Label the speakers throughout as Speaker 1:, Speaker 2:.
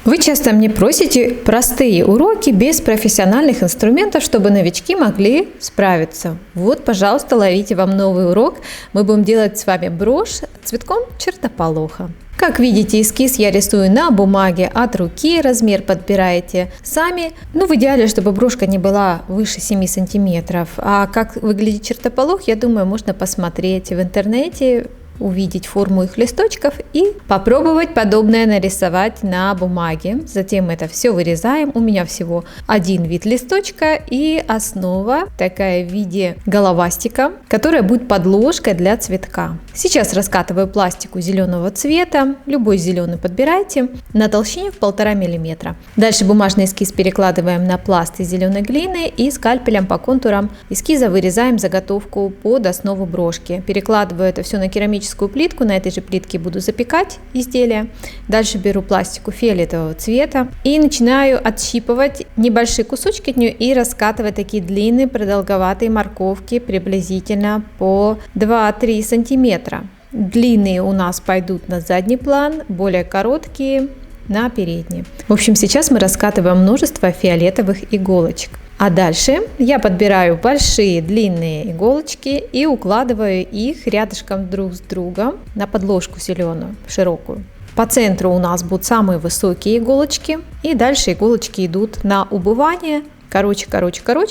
Speaker 1: Вы часто мне просите простые уроки без профессиональных инструментов, чтобы новички могли справиться. Вот, пожалуйста, ловите вам новый урок. Мы будем делать с вами брошь цветком чертополоха. Как видите, эскиз я рисую на бумаге от руки, размер подбираете сами. В идеале, чтобы брошка не была выше 7 сантиметров. А как выглядит чертополох, я думаю, можно посмотреть в интернете, увидеть форму их листочков и попробовать подобное нарисовать на бумаге. Затем это все вырезаем. У меня всего один вид листочка и основа такая в виде головастика, которая будет подложкой для цветка. Сейчас раскатываю пластику зеленого цвета, любой зеленый подбирайте, на толщине в 1,5 мм. Дальше бумажный эскиз перекладываем на пласт из зеленой глины и скальпелем по контурам эскиза вырезаем заготовку под основу брошки. Перекладываю это все на керамическую плитку, на этой же плитке буду запекать изделие. Дальше беру пластику фиолетового цвета и начинаю отщипывать небольшие кусочки от нее и раскатывать такие длинные продолговатые морковки приблизительно по 2-3 сантиметра. Длинные у нас пойдут на задний план, более короткие на передний. В общем, сейчас мы раскатываем множество фиолетовых иголочек. А дальше я подбираю большие длинные иголочки и укладываю их рядышком друг с другом на подложку зеленую, широкую. По центру у нас будут самые высокие иголочки, и дальше иголочки идут на убывание. Короче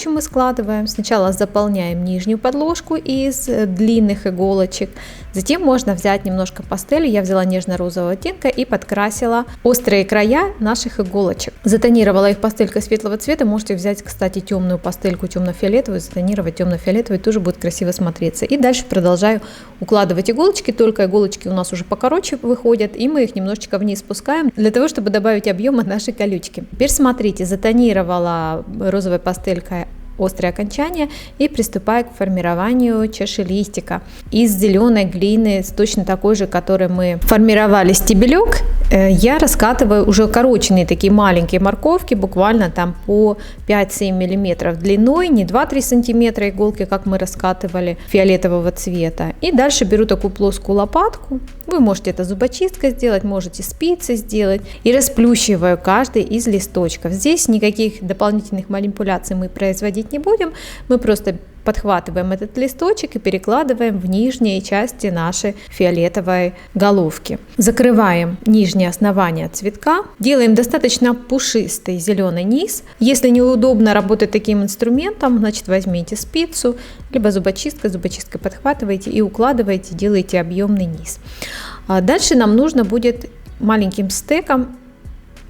Speaker 1: мы складываем. Сначала заполняем нижнюю подложку из длинных иголочек. Затем можно взять немножко пастели. Я взяла нежно-розового оттенка и подкрасила острые края наших иголочек. Затонировала их пастелькой светлого цвета. Можете взять, кстати, темную пастельку темно-фиолетовую, затонировать темно-фиолетовой, тоже будет красиво смотреться. И дальше продолжаю укладывать иголочки. Только иголочки у нас уже покороче выходят, и мы их немножечко вниз спускаем, для того, чтобы добавить объема нашей колючки. Теперь смотрите, затонировала розовой пастелькой острые окончания и приступаю к формированию чаши листика из зеленой глины, точно такой же, которой мы формировали стебелек. Я раскатываю уже укороченные такие маленькие морковки, буквально там по 5-7 мм длиной, не 2-3 см иголки, как мы раскатывали, фиолетового цвета. И дальше беру такую плоскую лопатку, вы можете это зубочисткой сделать, можете спицей сделать, и расплющиваю каждый из листочков. Здесь никаких дополнительных манипуляций мы производить не будем, мы просто подхватываем этот листочек и перекладываем в нижние части нашей фиолетовой головки. Закрываем нижнее основание цветка, делаем достаточно пушистый зеленый низ. Если неудобно работать таким инструментом, значит возьмите спицу, либо зубочисткой подхватываете и укладываете, делаете объемный низ. Дальше нам нужно будет маленьким стеком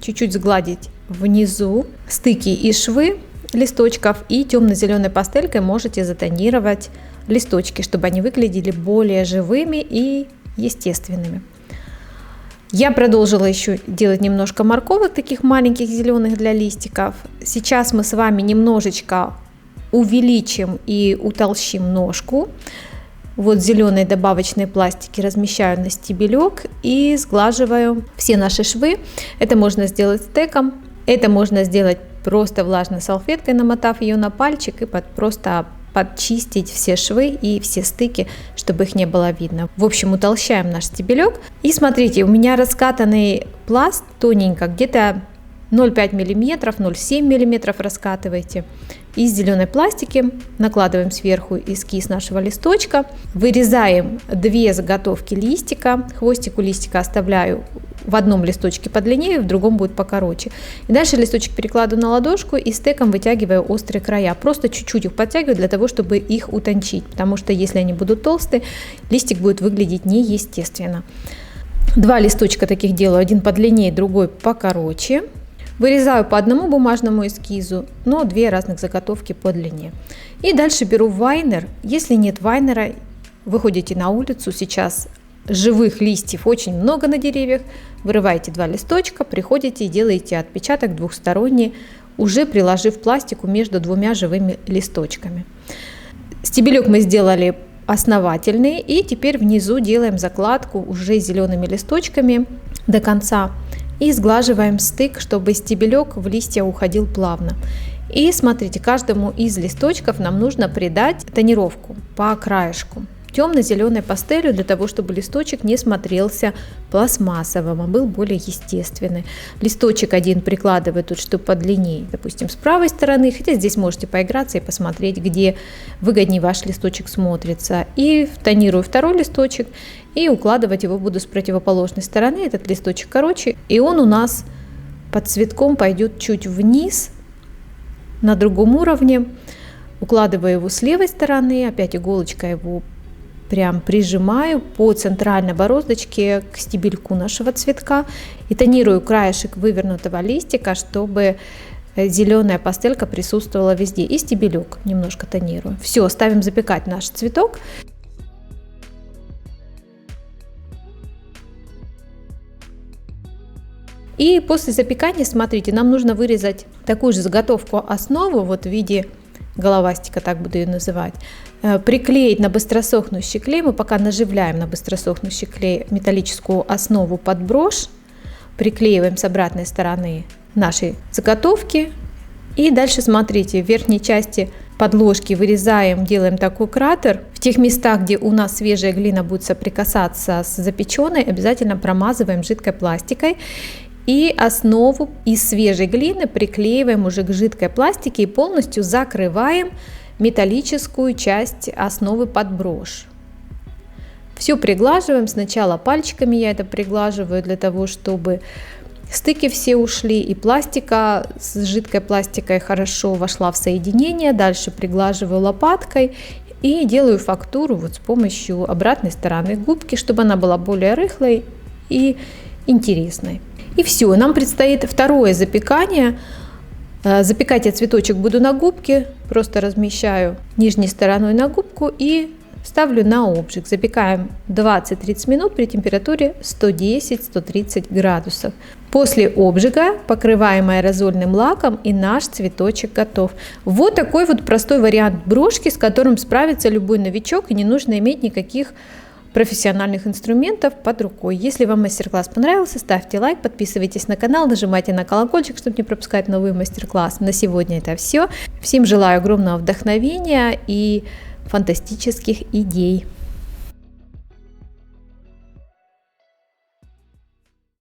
Speaker 1: чуть-чуть сгладить внизу стыки и швы листочков, и темно-зеленой пастелькой можете затонировать листочки, чтобы они выглядели более живыми и естественными. Я продолжила еще делать немножко морковок, таких маленьких зеленых для листиков. Сейчас мы с вами немножечко увеличим и утолщим ножку. Вот зеленые добавочные пластики размещаю на стебелек и сглаживаю все наши швы. Это можно сделать стеком, это можно сделать просто влажной салфеткой, намотав ее на пальчик, и просто подчистить все швы и все стыки, чтобы их не было видно. В общем, утолщаем наш стебелек. И смотрите, у меня раскатанный пласт тоненько, где-то 0,5 мм, 0,7 мм раскатывайте. Из зеленой пластики накладываем сверху эскиз нашего листочка, вырезаем 2 заготовки листика, хвостик у листика оставляю в одном листочке подлиннее, в другом будет покороче. И дальше листочек перекладываю на ладошку и стеком вытягиваю острые края. Просто чуть-чуть их подтягиваю для того, чтобы их утончить, потому что если они будут толстые, листик будет выглядеть неестественно. 2 листочка таких делаю, один подлиннее, другой покороче. Вырезаю по одному бумажному эскизу, но 2 разных заготовки по длине. И дальше беру вайнер. Если нет вайнера, выходите на улицу, сейчас живых листьев очень много на деревьях, вырываете 2 листочка, приходите и делаете отпечаток двухсторонний, уже приложив пластику между 2 живыми листочками. Стебелек мы сделали основательный, и теперь внизу делаем закладку уже зелеными листочками до конца. И сглаживаем стык, чтобы стебелек в листья уходил плавно. И смотрите, каждому из листочков нам нужно придать тонировку по краешку. темно-зеленой пастелью для того, чтобы листочек не смотрелся пластмассовым, а был более естественный. Листочек один прикладываю тут, чтобы подлиннее, допустим, с правой стороны, хотя здесь можете поиграться и посмотреть, где выгоднее ваш листочек смотрится. И тонирую второй листочек и укладывать его буду с противоположной стороны. Этот листочек короче, и он у нас под цветком пойдет чуть вниз, на другом уровне. Укладываю его с левой стороны, опять иголочкой его прям прижимаю по центральной бороздочке к стебельку нашего цветка и тонирую краешек вывернутого листика, чтобы зеленая пастелька присутствовала везде, и стебелек немножко тонирую. Все, ставим запекать наш цветок. И после запекания, смотрите, нам нужно вырезать такую же заготовку основу, вот в виде головастика, так буду ее называть, приклеить на быстросохнущий клей. Мы пока наживляем на быстросохнущий клей металлическую основу под брошь, приклеиваем с обратной стороны нашей заготовки. И дальше, смотрите, в верхней части подложки вырезаем, делаем такой кратер. В тех местах, где у нас свежая глина будет соприкасаться с запеченной, обязательно промазываем жидкой пластикой. И основу из свежей глины приклеиваем уже к жидкой пластике и полностью закрываем металлическую часть основы под брошь. Все приглаживаем. Сначала пальчиками я это приглаживаю для того, чтобы стыки все ушли и пластика с жидкой пластикой хорошо вошла в соединение. Дальше приглаживаю лопаткой и делаю фактуру вот с помощью обратной стороны губки, чтобы она была более рыхлой и интересной. И все, нам предстоит второе запекание. Запекать я цветочек буду на губке, просто размещаю нижней стороной на губку и ставлю на обжиг. Запекаем 20-30 минут при температуре 110-130 градусов. После обжига покрываем аэрозольным лаком, и наш цветочек готов. Вот такой вот простой вариант брошки, с которым справится любой новичок, и не нужно иметь никаких профессиональных инструментов под рукой. Если вам мастер-класс понравился, ставьте лайк, подписывайтесь на канал, нажимайте на колокольчик, чтобы не пропускать новые мастер-классы. На сегодня это все. Всем желаю огромного вдохновения и фантастических идей.